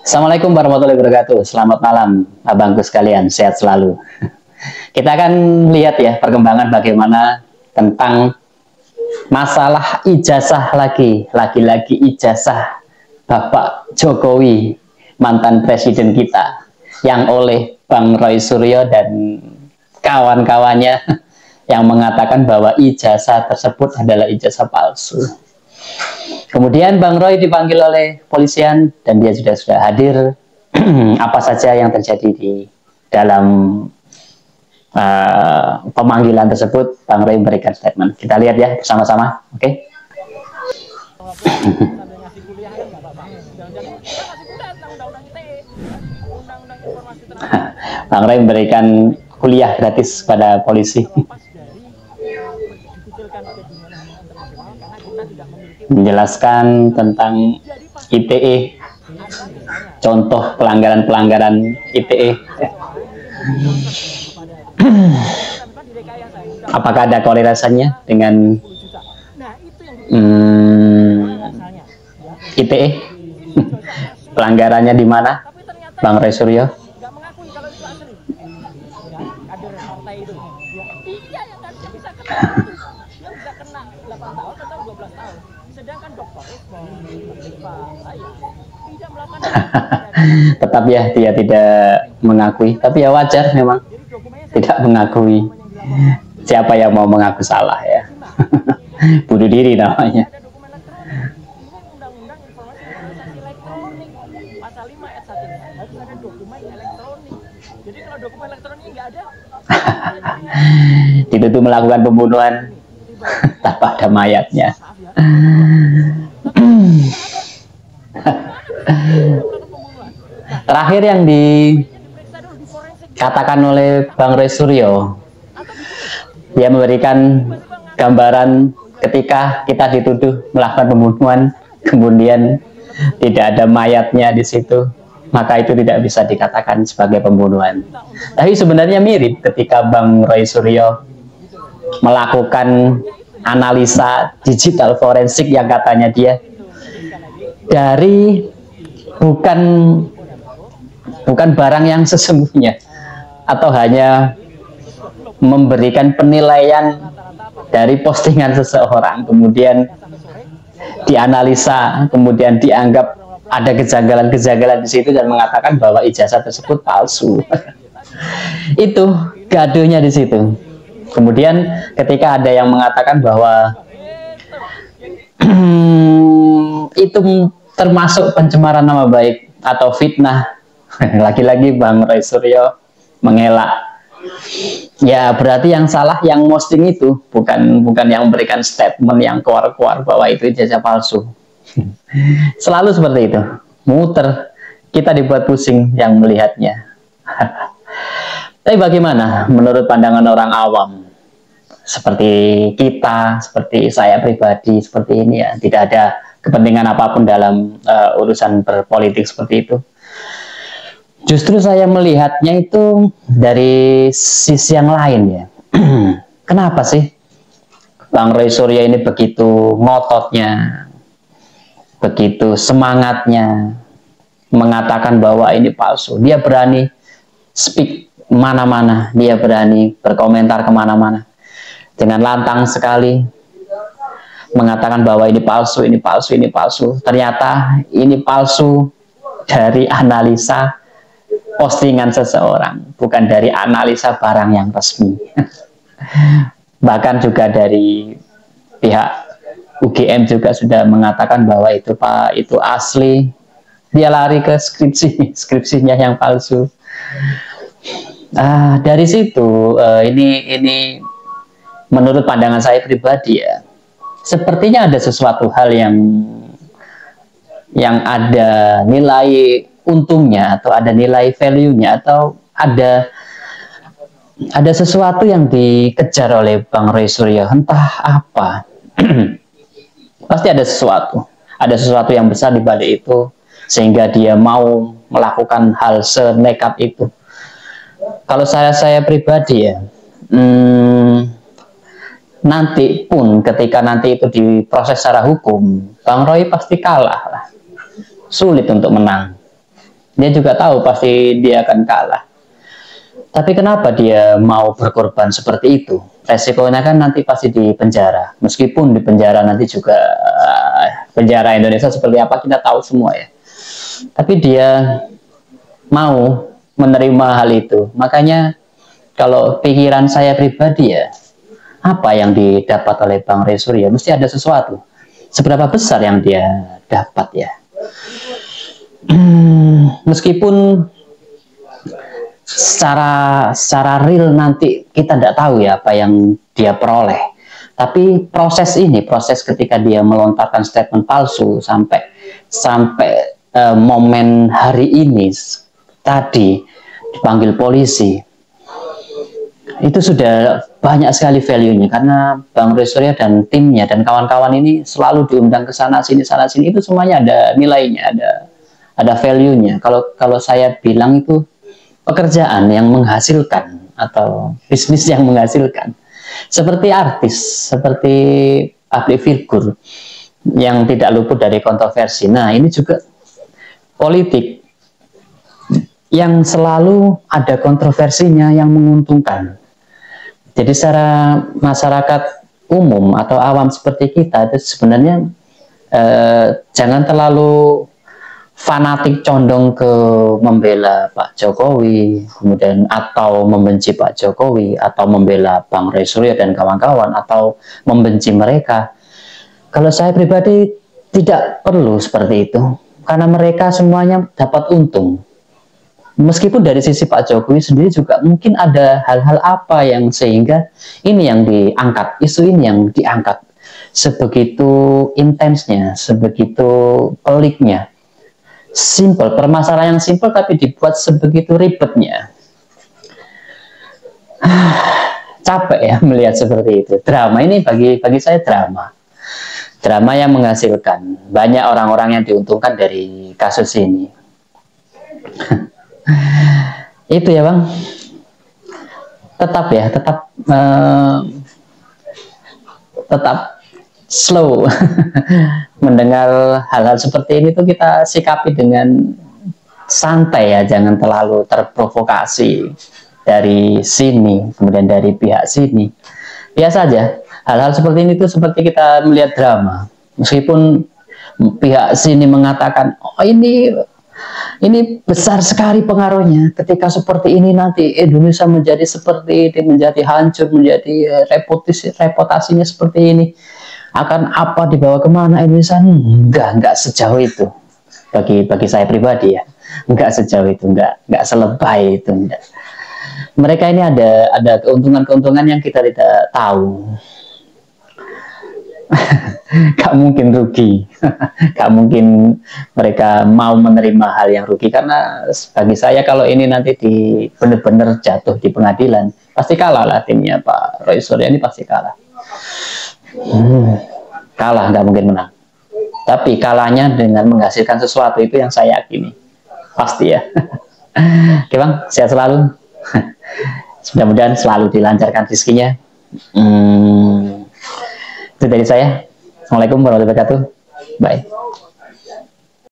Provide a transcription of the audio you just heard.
Assalamualaikum warahmatullahi wabarakatuh. Selamat malam, abangku sekalian. Sehat selalu. Kita akan lihat ya perkembangan bagaimana tentang masalah ijazah lagi-lagi ijazah Bapak Jokowi, mantan presiden kita, yang oleh Bang Roy Suryo dan kawan-kawannya yang mengatakan bahwa ijazah tersebut adalah ijazah palsu. Kemudian Bang Roy dipanggil oleh polisian dan dia sudah hadir. Apa saja yang terjadi di dalam pemanggilan tersebut, Bang Roy memberikan statement. Kita lihat ya bersama-sama, oke? Bang Roy memberikan kuliah gratis pada polisi. Menjelaskan tentang ITE, contoh pelanggaran-pelanggaran ITE. Apakah ada korelasinya dengan ITE? Pelanggarannya di mana, Bang Roy Suryo? Tetap ya dia tidak mengakui, tapi ya wajar memang tidak mengakui. Siapa yang mau mengaku salah ya? Bunuh diri namanya. Dituduh melakukan pembunuhan tanpa ada mayatnya. Terakhir yang dikatakan oleh Bang Roy Suryo, dia memberikan gambaran ketika kita dituduh melakukan pembunuhan, kemudian tidak ada mayatnya di situ, maka itu tidak bisa dikatakan sebagai pembunuhan. Tapi sebenarnya mirip ketika Bang Roy Suryo melakukan analisa digital forensik yang katanya dia dari bukan barang yang sesungguhnya, atau hanya memberikan penilaian dari postingan seseorang, kemudian dianalisa, kemudian dianggap ada kejanggalan-kejanggalan di situ dan mengatakan bahwa ijazah tersebut palsu. Itu gaduhnya di situ. Kemudian ketika ada yang mengatakan bahwa itu termasuk pencemaran nama baik atau fitnah, lagi-lagi Bang Roy Suryo mengelak. Ya berarti yang salah yang posting itu, bukan yang memberikan statement yang keluar-keluar bahwa itu ijazah palsu. Selalu seperti itu, muter, kita dibuat pusing yang melihatnya. Tapi bagaimana menurut pandangan orang awam seperti kita, seperti saya pribadi, seperti ini ya, tidak ada kepentingan apapun dalam urusan berpolitik seperti itu. Justru saya melihatnya itu dari sisi yang lain ya. Kenapa sih Bang Roy Suryo ini begitu ngototnya, begitu semangatnya mengatakan bahwa ini palsu? Dia berani speak mana-mana, dia berani berkomentar kemana-mana dengan lantang sekali mengatakan bahwa ini palsu, ini palsu, ini palsu. Ternyata ini palsu dari analisa postingan seseorang, bukan dari analisa barang yang resmi. Bahkan juga dari pihak UGM juga sudah mengatakan bahwa itu Pak, itu asli. Dia lari ke skripsinya yang palsu. Dari situ ini menurut pandangan saya pribadi ya, sepertinya ada sesuatu hal yang ada nilai untungnya, atau ada nilai value-nya, atau ada sesuatu yang dikejar oleh Bang Roy Suryo, entah apa. Pasti ada sesuatu yang besar di balik itu sehingga dia mau melakukan hal senekat itu. Kalau saya pribadi ya, nanti pun ketika nanti itu diproses secara hukum, Bang Roy pasti kalah lah. Sulit untuk menang. Dia juga tahu pasti dia akan kalah. Tapi kenapa dia mau berkorban seperti itu? Resikonya kan nanti pasti di penjara. Meskipun di penjara nanti juga penjara Indonesia seperti apa kita tahu semua ya. Tapi dia mau menerima hal itu. Makanya kalau pikiran saya pribadi ya, apa yang didapat oleh Bang Ray Surya? Mesti ada sesuatu. Seberapa besar yang dia dapat ya? Meskipun secara real nanti kita tidak tahu ya apa yang dia peroleh, tapi proses ketika dia melontarkan statement palsu sampai momen hari ini tadi dipanggil polisi, itu sudah banyak sekali value-nya, karena Bang Ray Surya dan timnya dan kawan-kawan ini selalu diundang ke sana sini itu semuanya ada nilainya, ada value-nya. Kalau saya bilang itu pekerjaan yang menghasilkan atau bisnis yang menghasilkan, seperti artis, seperti public figure yang tidak luput dari kontroversi. Nah, ini juga politik yang selalu ada kontroversinya yang menguntungkan. Jadi secara masyarakat umum atau awam seperti kita itu sebenarnya jangan terlalu fanatik condong ke membela Pak Jokowi, kemudian atau membenci Pak Jokowi, atau membela Bang Ray Surya dan kawan-kawan, atau membenci mereka. Kalau saya pribadi tidak perlu seperti itu, karena mereka semuanya dapat untung. Meskipun dari sisi Pak Jokowi sendiri juga mungkin ada hal-hal apa yang sehingga ini yang diangkat, isu ini yang diangkat sebegitu intensnya, sebegitu peliknya. Simple, permasalahan yang simple tapi dibuat sebegitu ribetnya. Capek ya melihat seperti itu. Drama ini bagi saya drama yang menghasilkan banyak orang-orang yang diuntungkan dari kasus ini. Itu ya Bang, tetap slow. Mendengar hal-hal seperti ini tuh kita sikapi dengan santai ya, jangan terlalu terprovokasi dari sini, kemudian dari pihak sini. Biasa aja, hal-hal seperti ini tuh seperti kita melihat drama. Meskipun pihak sini mengatakan, oh ini besar sekali pengaruhnya, ketika seperti ini nanti Indonesia menjadi seperti ini, menjadi hancur, menjadi reputasinya seperti ini, akan apa dibawa kemana Indonesia? Enggak sejauh itu. Bagi saya pribadi ya, enggak sejauh itu, enggak selebay itu, enggak. Mereka ini ada keuntungan-keuntungan yang kita tidak tahu. Gak mungkin rugi. Gak mungkin mereka mau menerima hal yang rugi, karena bagi saya kalau ini nanti benar-benar jatuh di pengadilan, pasti kalah lah timnya Pak Ray Surya ini, pasti kalah. Kalah, nggak mungkin menang. Tapi kalahnya dengan menghasilkan sesuatu, itu yang saya yakini pasti ya. Oke Bang, sehat selalu. Mudah-mudahan selalu dilancarkan rezekinya. Itu dari saya. Assalamualaikum warahmatullahi wabarakatuh. Bye.